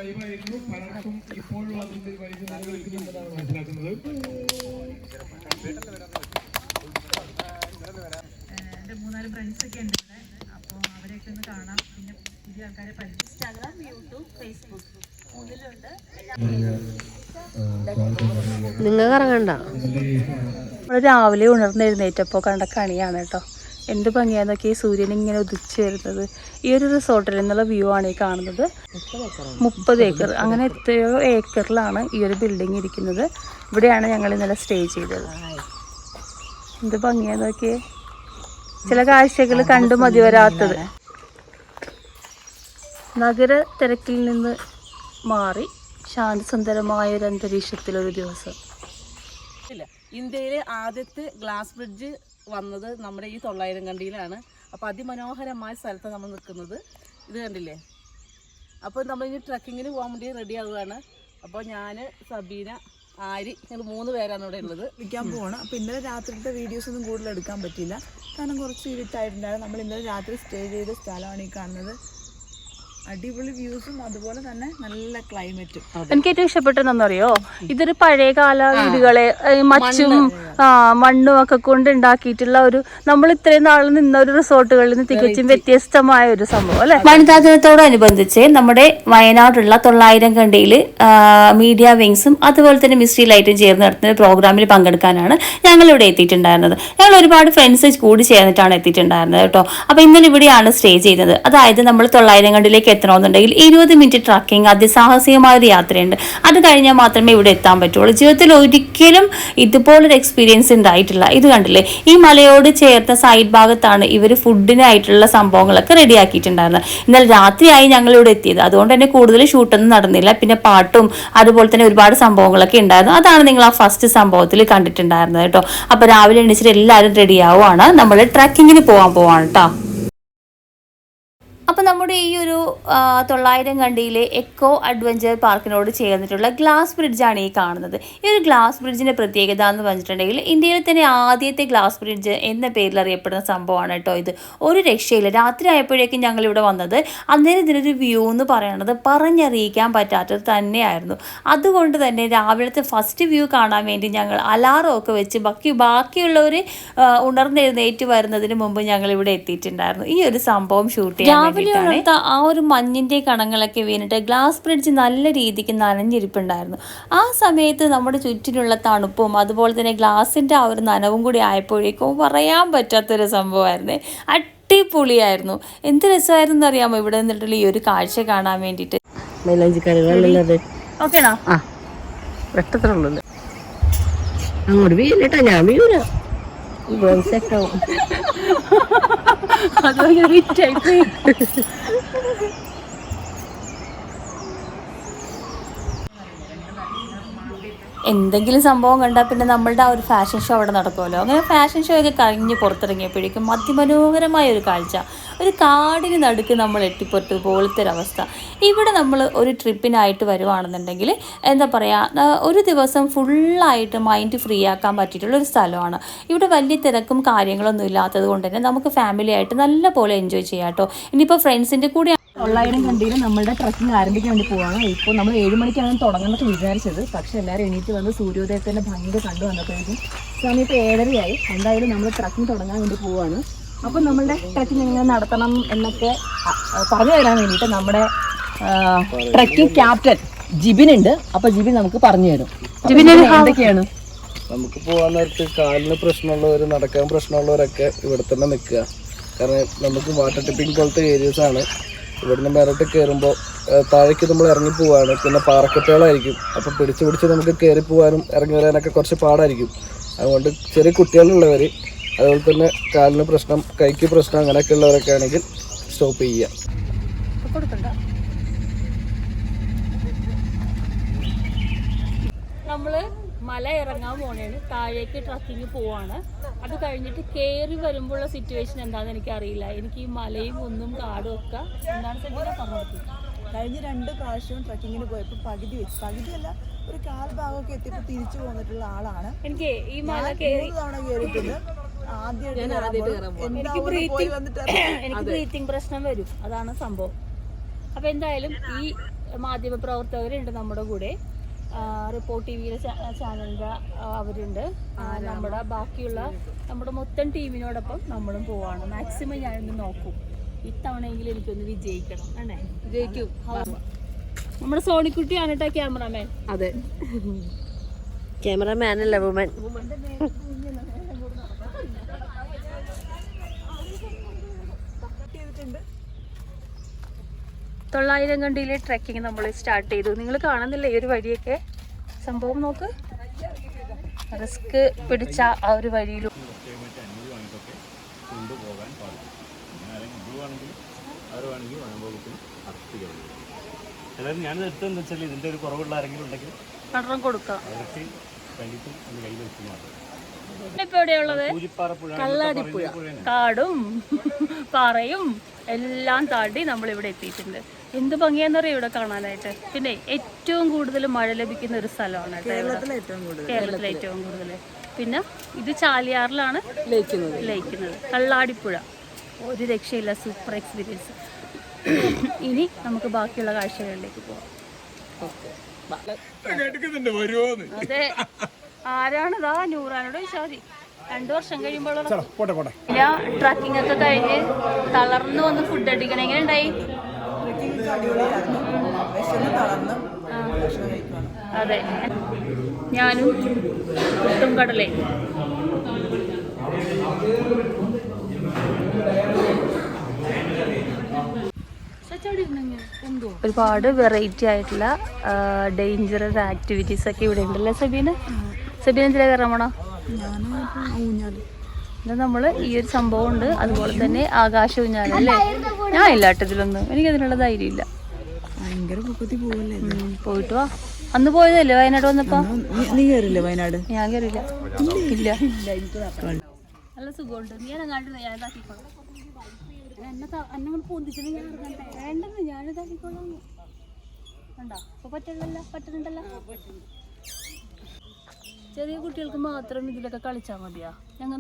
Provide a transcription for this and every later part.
വൈബായിരുന്നു. പലർക്കും ഇപ്പോഴും അതിന്റെ വൈബ് നിലനിൽക്കുന്നുണ്ടെന്നാണ് മനസ്സിലാക്കുന്നത്. എൻ്റെ 3-4 ഫ്രണ്ട്സൊക്കെ ഉണ്ട് ഇവിടെ. അപ്പോൾ അവരെയൊക്കെ ഒന്ന് കാണാം. പിന്നെ പുതിയ ആൾക്കാരെ പഠിച്ചു. ഇൻസ്റ്റാഗ്രാം, യൂട്യൂബ്, ഫേസ്ബുക്ക് മൂന്നിലുണ്ട്. നിങ്ങൾക്ക് ഇറങ്ങണ്ട. നമ്മൾ രാവിലെ ഉണർന്നെഴുന്നേറ്റപ്പോൾ കണ്ട കണിയാണ് കേട്ടോ. എന്ത് ഭംഗിയാന്നൊക്കെ ഈ സൂര്യൻ ഇങ്ങനെ ഉദിച്ചു വരുന്നത്. ഈ ഒരു റിസോർട്ടിൽ നിന്നുള്ള വ്യൂ ആണ് ഈ കാണുന്നത്. 30 ഏക്കർ, അങ്ങനെ എത്രയോ ഏക്കറിലാണ് ഈ ഒരു ബിൽഡിംഗ് ഇരിക്കുന്നത്. ഇവിടെയാണ് ഞങ്ങൾ ഇന്നലെ സ്റ്റേ ചെയ്തത്. എന്ത് ഭംഗിയാന്നൊക്കെ, ചില കാഴ്ചകൾ കണ്ടു മതി വരാത്തത്. നഗര തിരക്കിൽ നിന്ന് മാറി ശാന്തസുന്ദരമായ ഒരു അന്തരീക്ഷത്തിലൊരു ദിവസം. ഇന്ത്യയിലെ ആദ്യത്തെ ഗ്ലാസ് ബ്രിഡ്ജ് വന്നത് നമ്മുടെ ഈ 900 കണ്ടിയിലാണ്. അപ്പോൾ അതിമനോഹരമായ സ്ഥലത്ത് നമ്മൾ നിൽക്കുന്നത്. ഇത് കണ്ടില്ലേ? അപ്പോൾ നമ്മളിനി ട്രക്കിങ്ങിന് പോകാൻ വേണ്ടി റെഡി ആവുകയാണ്. അപ്പോൾ ഞാൻ, സബീന, ആരി, ഞങ്ങൾ 3 പേരാണ് ഇവിടെ ഉള്ളത്. വിൽക്കാൻ പോവാണ്. അപ്പോൾ ഇന്നലെ രാത്രിത്തെ വീഡിയോസ് ഒന്നും കൂടുതൽ എടുക്കാൻ പറ്റില്ല, കാരണം കുറച്ച് ഇരുട്ടായിട്ടുണ്ടായിരുന്നു. നമ്മൾ ഇന്നലെ രാത്രി സ്റ്റേ ചെയ്ത സ്ഥലമാണ് ഈ കാണുന്നത്. അടിപൊളി വ്യൂസും അതുപോലെ തന്നെ നല്ല ക്ലൈമറ്റും. എനിക്ക് ഏറ്റവും ഇഷ്ടപ്പെട്ടതെന്നറിയോ, ഇതൊരു പഴയകാല വീടുകളെ മച്ചും മണ്ണും ഒക്കെ കൊണ്ട് ഉണ്ടാക്കിയിട്ടുള്ള ഒരു, നമ്മൾ ഇത്രയും നാൾ നിന്ന ഒരു റിസോർട്ടുകളിൽ നിന്ന് തികച്ചും വ്യത്യസ്തമായ ഒരു സംഭവം അല്ലെ. വനിതാ ദിനത്തോടനുബന്ധിച്ച് നമ്മുടെ വയനാട്ടിലുള്ള 900 കണ്ടിയിൽ മീഡിയ വിങ്സും അതുപോലെ തന്നെ മിസ്റ്ററി ലൈറ്റും ചേർന്ന് നടത്തുന്ന പ്രോഗ്രാമിൽ പങ്കെടുക്കാനാണ് ഞങ്ങൾ ഇവിടെ എത്തിയിട്ടുണ്ടായിരുന്നത്. ഞങ്ങൾ ഒരുപാട് ഫ്രണ്ട്സ് കൂടി ചേർന്നിട്ടാണ് എത്തിയിട്ടുണ്ടായിരുന്നത് കേട്ടോ. അപ്പോൾ ഇന്നലെ ഇവിടെയാണ് സ്റ്റേ ചെയ്യുന്നത്. അതായത് നമ്മൾ 900 കണ്ടിലേക്ക് എത്തണമെന്നുണ്ടെങ്കിൽ 20 മിനിറ്റ് ട്രക്കിംഗ്, അതിസാഹസികമായ ഒരു യാത്രയുണ്ട്. അത് കഴിഞ്ഞാൽ മാത്രമേ ഇവിടെ എത്താൻ പറ്റുള്ളൂ. ജീവിതത്തിൽ ഒരിക്കലും ഇതുപോലൊരു എക്സ്പീരിയൻസ് ഉണ്ടായിട്ടില്ല. ഇത് കണ്ടില്ലേ, ഈ മലയോട് ചേർത്ത സൈഡ് ഭാഗത്താണ് ഇവർ ഫുഡിനായിട്ടുള്ള സംഭവങ്ങളൊക്കെ റെഡിയാക്കിയിട്ടുണ്ടായിരുന്നത്. ഇന്നലെ രാത്രിയായി ഞങ്ങൾ ഇവിടെ എത്തിയത്, അതുകൊണ്ട് തന്നെ കൂടുതൽ ഷൂട്ടൊന്നും നടന്നില്ല. പിന്നെ പാട്ടും അതുപോലെ തന്നെ ഒരുപാട് സംഭവങ്ങളൊക്കെ ഉണ്ടായിരുന്നു. അതാണ് നിങ്ങൾ ആ ഫസ്റ്റ് സംഭവത്തിൽ കണ്ടിട്ടുണ്ടായിരുന്നത് കേട്ടോ. അപ്പോൾ രാവിലെ എണീച്ചിട്ട് എല്ലാവരും റെഡി ആവുകയാണ്, നമ്മൾ ട്രക്കിങ്ങിന് പോവാണ് കേട്ടോ. അപ്പോൾ നമ്മുടെ ഈ ഒരു 900 കണ്ടിയിലെ എക്കോ അഡ്വഞ്ചർ പാർക്കിനോട് ചേർന്നിട്ടുള്ള ഗ്ലാസ് ബ്രിഡ്ജാണ് ഈ കാണുന്നത്. ഈ ഒരു ഗ്ലാസ് ബ്രിഡ്ജിൻ്റെ പ്രത്യേകത എന്ന് പറഞ്ഞിട്ടുണ്ടെങ്കിൽ ഇന്ത്യയിൽ തന്നെ ആദ്യത്തെ ഗ്ലാസ് ബ്രിഡ്ജ് എന്ന പേരിൽ അറിയപ്പെടുന്ന സംഭവമാണ് കേട്ടോ ഇത്. ഒരു രക്ഷയില്ല. രാത്രി ആയപ്പോഴേക്കും ഞങ്ങളിവിടെ വന്നത്, അന്നേരം ഇതിനൊരു വ്യൂ എന്ന് പറയുന്നത് പറഞ്ഞറിയിക്കാൻ പറ്റാത്തത് തന്നെയായിരുന്നു. അതുകൊണ്ട് തന്നെ രാവിലത്തെ ഫസ്റ്റ് വ്യൂ കാണാൻ വേണ്ടി ഞങ്ങൾ അലാറം ഒക്കെ വെച്ച് ബാക്കിയുള്ളവർ ഉണർന്നെഴുന്നേറ്റ് വരുന്നതിന് മുമ്പ് ഞങ്ങളിവിടെ എത്തിയിട്ടുണ്ടായിരുന്നു ഈ ഒരു സംഭവം ഷൂട്ട് ചെയ്യാൻ. ആ ഒരു മഞ്ഞിന്റെ കണങ്ങളൊക്കെ വീണിട്ട് ഗ്ലാസ് ബ്രിഡ്ജ് നല്ല രീതിക്ക് നനഞ്ഞിരിപ്പുണ്ടായിരുന്നു. ആ സമയത്ത് നമ്മുടെ ചുറ്റിനുള്ള തണുപ്പും അതുപോലെ തന്നെ ഗ്ലാസിന്റെ ആ ഒരു നനവും കൂടി ആയപ്പോഴേക്കും പറയാൻ പറ്റാത്തൊരു സംഭവമായിരുന്നേ. അടിപൊളിയായിരുന്നു. എന്ത് രസമായിരുന്നു അറിയാമോ ഇവിടെ നിന്നിട്ടുള്ള ഈ ഒരു കാഴ്ച കാണാൻ വേണ്ടിയിട്ട്. ഓക്കേണോ? അങ്ങോട്ട് വീലട്ടാ, ഞാൻ വീഴ എന്തെങ്കിലും സംഭവം കണ്ടാൽ പിന്നെ നമ്മളുടെ ആ ഒരു ഫാഷൻ ഷോ അവിടെ നടക്കുമല്ലോ. അങ്ങനെ ഫാഷൻ ഷോ ഒക്കെ കഴിഞ്ഞ് പുറത്തിറങ്ങിയപ്പോഴേക്കും അതിമനോഹരമായ ഒരു കാഴ്ച, ഒരു കാടിന് നടുക്ക് നമ്മൾ എത്തിപ്പെട്ട പോലത്തെ ഒരവസ്ഥ. ഇവിടെ നമ്മൾ ഒരു ട്രിപ്പിനായിട്ട് വരുവാണെന്നുണ്ടെങ്കിൽ എന്താ പറയുക, ഒരു ദിവസം ഫുള്ളായിട്ട് മൈൻഡ് ഫ്രീ ആക്കാൻ പറ്റിയിട്ടുള്ളൊരു സ്ഥലമാണ്. ഇവിടെ വലിയ തിരക്കും കാര്യങ്ങളൊന്നും ഇല്ലാത്തത് കൊണ്ട് തന്നെ നമുക്ക് ഫാമിലി ആയിട്ട് നല്ല പോലെ എൻജോയ് ചെയ്യാം കേട്ടോ. ഇനിയിപ്പോൾ ഫ്രണ്ട്സിൻ്റെ കൂടെ 900 കണ്ടിയിൽ നമ്മുടെ ട്രക്കിംഗ് ആരംഭിക്കാൻ വേണ്ടി പോവാണ്. ഇപ്പോൾ നമ്മൾ 7 മണിക്കാണ് തുടങ്ങുന്നൊക്കെ വിചാരിച്ചത്, പക്ഷെ എല്ലാവരും എണീറ്റ് വന്ന് സൂര്യോദയത്തിൻ്റെ ഭംഗി കണ്ടു വന്നപ്പോഴേക്കും സമയം ഇപ്പോൾ 7:30 എന്തായാലും നമ്മൾ ട്രക്കിംഗ് തുടങ്ങാൻ വേണ്ടി പോവാണ്. അപ്പോൾ നമ്മളുടെ ട്രക്കിംഗ് എങ്ങനെ നടത്തണം എന്നൊക്കെ പറഞ്ഞു തരാൻ വേണ്ടിയിട്ട് നമ്മുടെ ട്രക്കിംഗ് ക്യാപ്റ്റൻ ജിബിനുണ്ട്. അപ്പോൾ ജിബിൻ നമുക്ക് പറഞ്ഞു തരും. എന്തൊക്കെയാണ് നമുക്ക് പോകാൻ നേരത്ത് കാലിന് പ്രശ്നമുള്ളവർ, നടക്കാൻ പ്രശ്നമുള്ളവരൊക്കെ ഇവിടെ തന്നെ നിൽക്കുക. കാരണം നമുക്ക് വാട്ടർ ടിപ്പിംഗ് പോലത്തെ ഏരിയസാണ്. ഇവിടുന്ന് മേലോട്ട് കയറുമ്പോൾ താഴേക്ക് നമ്മൾ ഇറങ്ങി പോവാണ്. പിന്നെ പാറക്കെട്ടുകളായിരിക്കും. അപ്പോൾ പിടിച്ച് നമുക്ക് കയറി പോകാനും ഇറങ്ങി വരാനൊക്കെ കുറച്ച് പാടായിരിക്കും. അതുകൊണ്ട് ചെറിയ കുട്ടികളുള്ളവർ, അതുപോലെ തന്നെ കാലിന് പ്രശ്നം, കൈക്ക് പ്രശ്നം അങ്ങനെയൊക്കെ ഉള്ളവരൊക്കെ ആണെങ്കിൽ സ്റ്റോപ്പ് ചെയ്യുക. നമ്മൾ മല ഇറങ്ങാൻ പോണേണ്, താഴേക്ക് ട്രക്കിങ് പോവാണ്. അത് കഴിഞ്ഞിട്ട് കയറി വരുമ്പോഴുള്ള സിറ്റുവേഷൻ എന്താണെന്ന് എനിക്കറിയില്ല. എനിക്ക് ഈ മലയും ഒന്നും കാടും ഒക്കെ എന്താണ് പറഞ്ഞത്. കഴിഞ്ഞ 2 പ്രാവശ്യവും ട്രക്കിങ്ങിന് പോയപ്പോൾ പകുതിയല്ല ഒരു കാൽഭാഗമൊക്കെ എത്തിയപ്പോൾ തിരിച്ചു പോന്നിട്ടുള്ള ആളാണ്. എനിക്ക് ഈ മല തവണ കയറിയിട്ടുണ്ട്. എനിക്ക് ബ്രീത്തിങ് പ്രശ്നം വരും, അതാണ് സംഭവം. അപ്പൊ എന്തായാലും ഈ മാധ്യമപ്രവർത്തകരുണ്ട് നമ്മുടെ കൂടെ. റിപ്പോർട്ട് TV ചാനലിൻ്റെ അവരുണ്ട്. നമ്മുടെ ബാക്കിയുള്ള നമ്മുടെ മൊത്തം ടീമിനോടൊപ്പം നമ്മളും പോവാണ്. മാക്സിമം ഞാനൊന്ന് നോക്കും, ഇത്തവണയെങ്കിലും എനിക്കൊന്ന് വിജയിക്കണം. ആണേ, വിജയിക്കും. നമ്മുടെ സോണിക്കുട്ടിയാണ് കേട്ടോ ക്യാമറാമാൻ. അതെ, ക്യാമറാമാൻ അല്ല, വുമൻ. തൊള്ളായിരം കണ്ടിയിലെ ട്രെക്കിങ് നമ്മൾ സ്റ്റാർട്ട് ചെയ്തു. നിങ്ങൾ കാണുന്നില്ല ഈ ഒരു വഴിയൊക്കെ? സംഭവം നോക്ക്, റിസ്ക് പിടിച്ച ആ ഒരു വഴിയിലും. ഞാനിത് എടുത്തതെന്ന് വെച്ചാൽ ഇതിൻ്റെ ഒരു കുറവുള്ള ആരെങ്കിലും ഉണ്ടെങ്കിൽ പടം കൊടുക്കാം. കണ്ടിട്ടും ഒന്ന് കയ്യിൽ വെച്ച് മാത്രം. ഇപ്പൊ എവിടെയുള്ളത്? കള്ളാടിപ്പുഴ. കാടും പാറയും എല്ലാം താണ്ടി നമ്മളിവിടെ എത്തിയിട്ടുണ്ട്. എന്ത് ഭംഗിയാന്നറിയോ ഇവിടെ കാണാനായിട്ട്. പിന്നെ ഏറ്റവും കൂടുതൽ മഴ ലഭിക്കുന്ന ഒരു സ്ഥലമാണ് കേരളത്തിലെ ഏറ്റവും കൂടുതൽ. പിന്നെ ഇത് ചാലിയാറിലാണ് ലയിക്കുന്നത്. കള്ളാടിപ്പുഴ ഒരു രക്ഷയില്ല, സൂപ്പർ എക്സ്പീരിയൻസ്. ഇനി നമുക്ക് ബാക്കിയുള്ള കാഴ്ചകളിലേക്ക് പോവാം. അതെ, ആരാണിതാ? നൂറാനോട് ചോദിച്ചാൽ മതി. 2 വർഷം കഴിയുമ്പോൾ ട്രക്കിംഗ് ഒക്കെ കഴിഞ്ഞ് തളർന്നു വന്ന് ഫുഡ് അടിക്കണം. എങ്ങനെ ഉണ്ടായി? അതെ, ഞാനും പുട്ടും കടലേ. ഒരുപാട് വെറൈറ്റി ആയിട്ടുള്ള ഡേഞ്ചറസ് ആക്ടിവിറ്റീസ് ഒക്കെ ഇവിടെ ഉണ്ടല്ലേ സബീന? സബീന എന്തിനാ കയറാമണോ? നമ്മൾ ഈ ഒരു സംഭവം ഉണ്ട്, അതുപോലെ തന്നെ ആകാശ ഊഞ്ഞാലല്ലേ. ഞാൻ ഇല്ലാട്ടതിലൊന്നും എനിക്കതിനുള്ള ധൈര്യമില്ല. പോയിട്ട് വാ. അന്ന് പോയതല്ലേ വയനാട് വന്നപ്പോ? നീ കയറില്ലേ വയനാട്? ഞാൻ കയറില്ല. ഇല്ല, നല്ല സുഖമുണ്ട്. നീ അങ്ങാണ്ട് ഞാൻ ഇതാക്കിക്കോളാം. വേണ്ടെന്ന് ഞാനിതാക്കിക്കോളാം. കണ്ടോ ഇപ്പൊ പറ്റുന്നുണ്ടല്ലോ. ചെറിയ കുട്ടികൾക്ക് മാത്രം ഇതിലൊക്കെ കളിച്ചാൽ മതിയാ?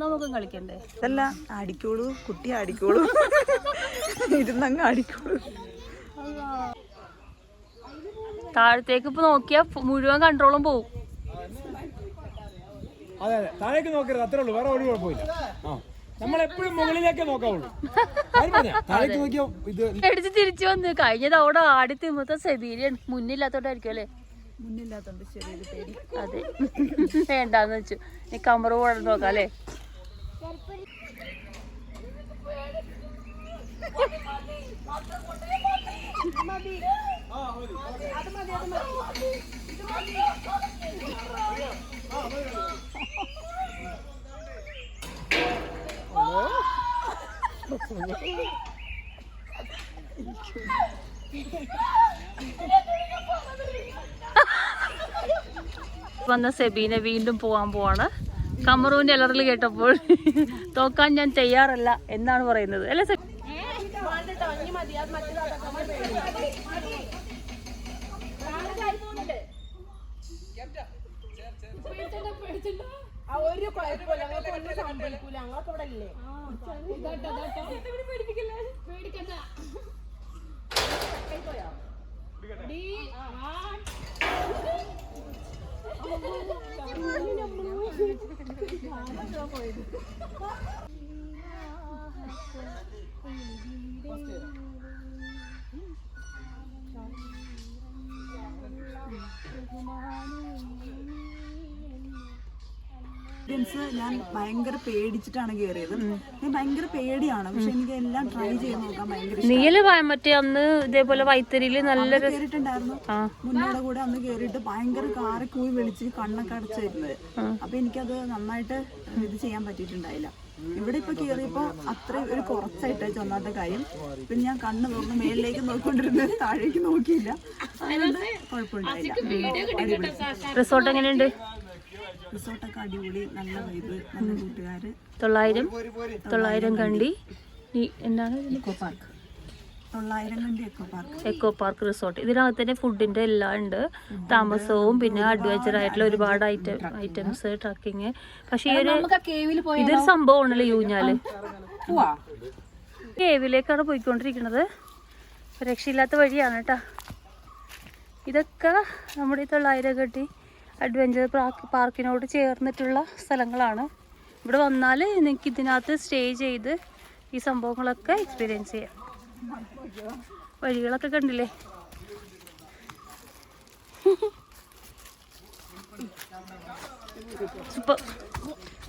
നമുക്കും കളിക്കണ്ടേ? അതല്ല, ആടിക്കോളൂ കുട്ടി, ആടിക്കോളൂ, ഇരുന്നങ്ങ് ആടിക്കോളൂ. താഴത്തേക്ക് ഇപ്പൊ നോക്കിയാ മുഴുവൻ കൺട്രോളും പോവും. അതെ അതെ, താഴേക്ക് നോക്കരുത്, അത്രേ ഉള്ളൂ, വേറെ ഒരു കുഴപ്പമില്ല. നമ്മളെപ്പോഴും മുകളിലേക്കേ നോക്കാവുള്ളൂ. താഴേക്ക് നോക്കിയോ ഇത് അടിച്ച് തിരിച്ചു വന്ന് കഴിഞ്ഞത് അവിടെ ആടി തിമ്മത്തെ സെബീരിയാണ്. മുന്നില്ലാത്തോണ്ടായിരിക്കും അല്ലേ? മുന്നില്ലാത്തോണ്ട് ചെറിയൊരു പേടി. അതെ, വേണ്ടാന്ന് വെച്ചു. നീ കമറ് പോകാൻ നോക്കാം അല്ലേ? വന്ന സെബീനെ വീണ്ടും പോകാൻ പോവാണ്. കമറൂന്റെ അലറൽ കേട്ടപ്പോൾ തോക്കാൻ ഞാൻ തയ്യാറല്ല എന്നാണ് പറയുന്നത് അല്ലേ സെബി? ഒരു കുഴപ്പമില്ല, ഞങ്ങൾക്ക് ഒന്നും സംഭവിക്കൂല, ഞങ്ങൾക്ക് ഇവിടെ ഇല്ലേ. ഞാൻ ഭയങ്കര പേടിച്ചിട്ടാണ് കയറിയത്. ഞാൻ ഭയങ്കര പേടിയാണ്, പക്ഷെ എനിക്ക് എല്ലാം ട്രൈ ചെയ്ത് നോക്കാൻ ഭയങ്കര നീല് മറ്റേ അന്ന് ഇതേപോലെ വൈത്തരിയില് നല്ലൊരു കേറിയിട്ടുണ്ടായിരുന്നു. മുന്നോടെ കൂടെ അന്ന് കേറിയിട്ട് ഭയങ്കര കാറി കൂടി വിളിച്ച് കണ്ണൊക്കെ അടച്ചു വരുന്നത്. അപ്പൊ എനിക്കത് നന്നായിട്ട് ഇത് ചെയ്യാൻ പറ്റിയിട്ടുണ്ടായില്ല. ഇവിടെ ഇപ്പൊ കേറിയപ്പോ അത്ര ഒരു കുറച്ചായിട്ട് ഒന്നാമത്തെ കാര്യം. പിന്നെ ഞാൻ കണ്ണ് തുറന്ന് മേലിലേക്ക് നോക്കിക്കൊണ്ടിരുന്നത്, താഴേക്ക് നോക്കിയില്ല. അതുകൊണ്ട് കുഴപ്പമുണ്ടായില്ല. റിസോർട്ട് എങ്ങനെയുണ്ട്? റിസോർട്ടൊക്കെ അടിപൊളി, നല്ല വൈബ്, നല്ല കൂട്ടുകാര്. 900 കണ്ടി എന്താണ്? Eco park. 900 Kandi eco park resort. ഇതിനകത്ത് തന്നെ ഫുഡിന്റെ എല്ലാം ഉണ്ട്, താമസവും പിന്നെ അഡ്വഞ്ചർ ആയിട്ടുള്ള ഒരുപാട് ഐറ്റംസ്, ട്രക്കിങ്. പക്ഷെ ഇതൊരു സംഭവമാണല്ലോ യൂഞ്ഞാല്. കേവിലേക്കാണ് പോയിക്കൊണ്ടിരിക്കുന്നത്. രക്ഷയില്ലാത്ത വഴിയാണ് കേട്ടാ. ഇതൊക്കെ നമ്മുടെ 900 കണ്ടി അഡ്വഞ്ചർ പാർക്കിനോട് ചേർന്നിട്ടുള്ള സ്ഥലങ്ങളാണ്. ഇവിടെ വന്നാൽ നിങ്ങൾക്ക് ഇതിനകത്ത് സ്റ്റേ ചെയ്ത് ഈ സംഭവങ്ങളൊക്കെ എക്സ്പീരിയൻസ് ചെയ്യാം. വഴികളൊക്കെ കണ്ടില്ലേ?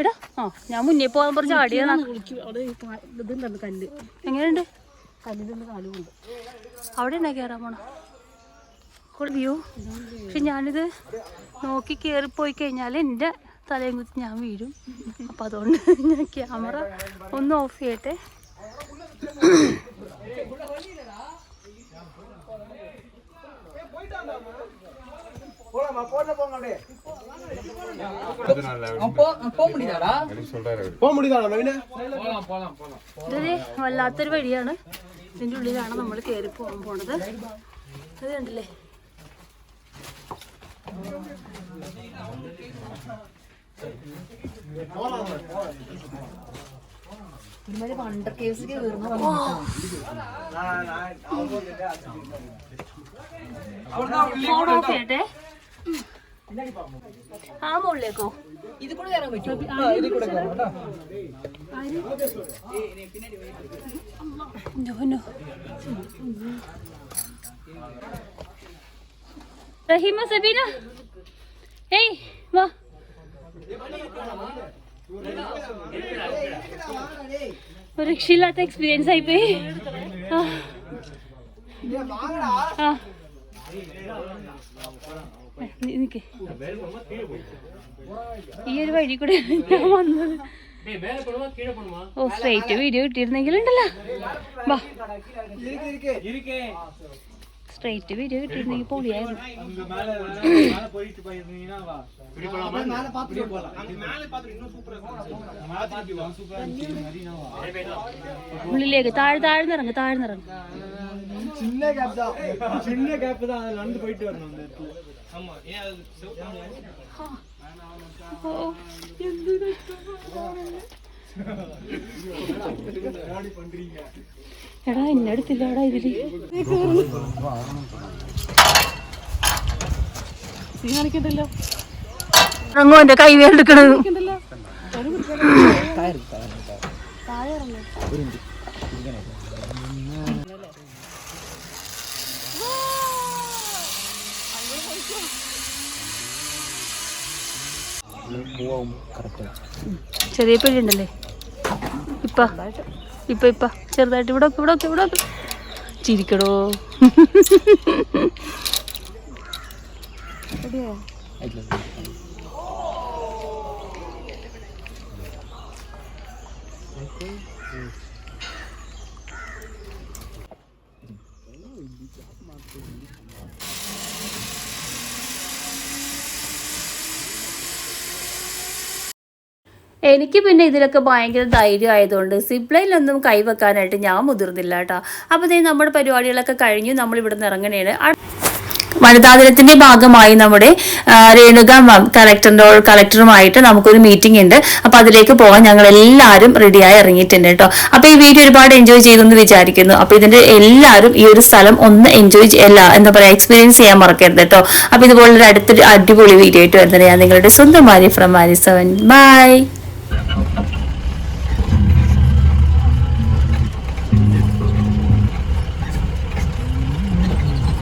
എടാ ഞാൻ മുന്നേ പോകാൻ പറഞ്ഞ ചാടിയാണ്. എങ്ങനെയുണ്ട്? അവിടെ ഉണ്ടാ കയറാൻ പോണ വ്യൂ. പക്ഷെ ഞാനിത് നോക്കി കയറിപ്പോയി കഴിഞ്ഞാൽ എൻ്റെ തലയും കുത്തി ഞാൻ വീഴും. അപ്പം അതുകൊണ്ട് ഞാൻ ക്യാമറ ഒന്ന് ഓഫ് ചെയ്യട്ടെ. ഇതൊരു വല്ലാത്തൊരു വഴിയാണ്. ഇതിൻ്റെ ഉള്ളിലാണ് നമ്മൾ കയറി പോകാൻ പോണത്. അത് കണ്ടില്ലേ? വണ്ടർ കേവ്സ് കയറുന്ന ഫോൺ ഓഫ് ചെയ്യട്ടെ. ആ മുകളിലേക്കോ? ഇത് കൂടെ കയറാൻ പറ്റുമോ? റഹീമ, സബീന, ഏയ് വാ. ഒരു രക്ഷയില്ലാത്ത എക്സ്പീരിയൻസ് ആയിപ്പോയി. നിക്ക്, ഈ ഒരു വഴി കൂടെ ഞാൻ വന്നത്. ഓ, സ്ട്രൈറ്റ് വീഡിയോ കിട്ടിയിരുന്നെങ്കിലുണ്ടല്ലോ. വാ, സ്ട്രൈറ്റ് വീഡിയോ കിട്ടിയിരുന്നെങ്കിൽ പൊളിയായിരുന്നു. ഉള്ളിലേക്ക് താഴ്ന്നിറങ്ങ്. എടാ എന്നെ അടുത്തില്ല എടാ ഇതില് കാണിക്കണ്ടല്ലോ. ഇറങ്ങോ, എന്റെ കൈ വേണ്ടെടുക്കണത്. താഴെ ഇറങ്ങോ. ചെറിയ പേടിയുണ്ടല്ലേ ഇപ്പൊ ചെറുതായിട്ട് ഇവിടെ ചിരിക്കടോ. എനിക്ക് പിന്നെ ഇതിലൊക്കെ ഭയങ്കര ധൈര്യം ആയതുകൊണ്ട് സിപ്ലൈനിലൊന്നും കൈവെക്കാനായിട്ട് ഞാൻ മുതിർന്നില്ല കേട്ടോ. അപ്പോൾ നമ്മുടെ പരിപാടികളൊക്കെ കഴിഞ്ഞു, നമ്മൾ ഇവിടെ നിന്ന് ഇറങ്ങണേണ്. വനിതാ ദിനത്തിന്റെ ഭാഗമായി നമ്മുടെ രേണുക മാം കളക്ടറുമായിട്ട് നമുക്കൊരു മീറ്റിംഗ് ഉണ്ട്. അപ്പൊ അതിലേക്ക് പോകാൻ ഞങ്ങൾ എല്ലാവരും റെഡിയായി ഇറങ്ങിയിട്ടുണ്ട് കേട്ടോ. അപ്പൊ ഈ വീഡിയോ ഒരുപാട് എൻജോയ് ചെയ്തെന്ന് വിചാരിക്കുന്നു. അപ്പൊ ഇതിന്റെ എല്ലാവരും ഈ ഒരു സ്ഥലം ഒന്ന് എക്സ്പീരിയൻസ് ചെയ്യാൻ മറക്കരുത് കേട്ടോ. അപ്പൊ ഇതുപോലൊരു അടുത്തൊരു അടിപൊളി വീഡിയോ ആയിട്ട് വരുന്നത് ഞാൻ നിങ്ങളുടെ സ്വന്തം മാരി ഫ്രം മാരി 7. ബൈ.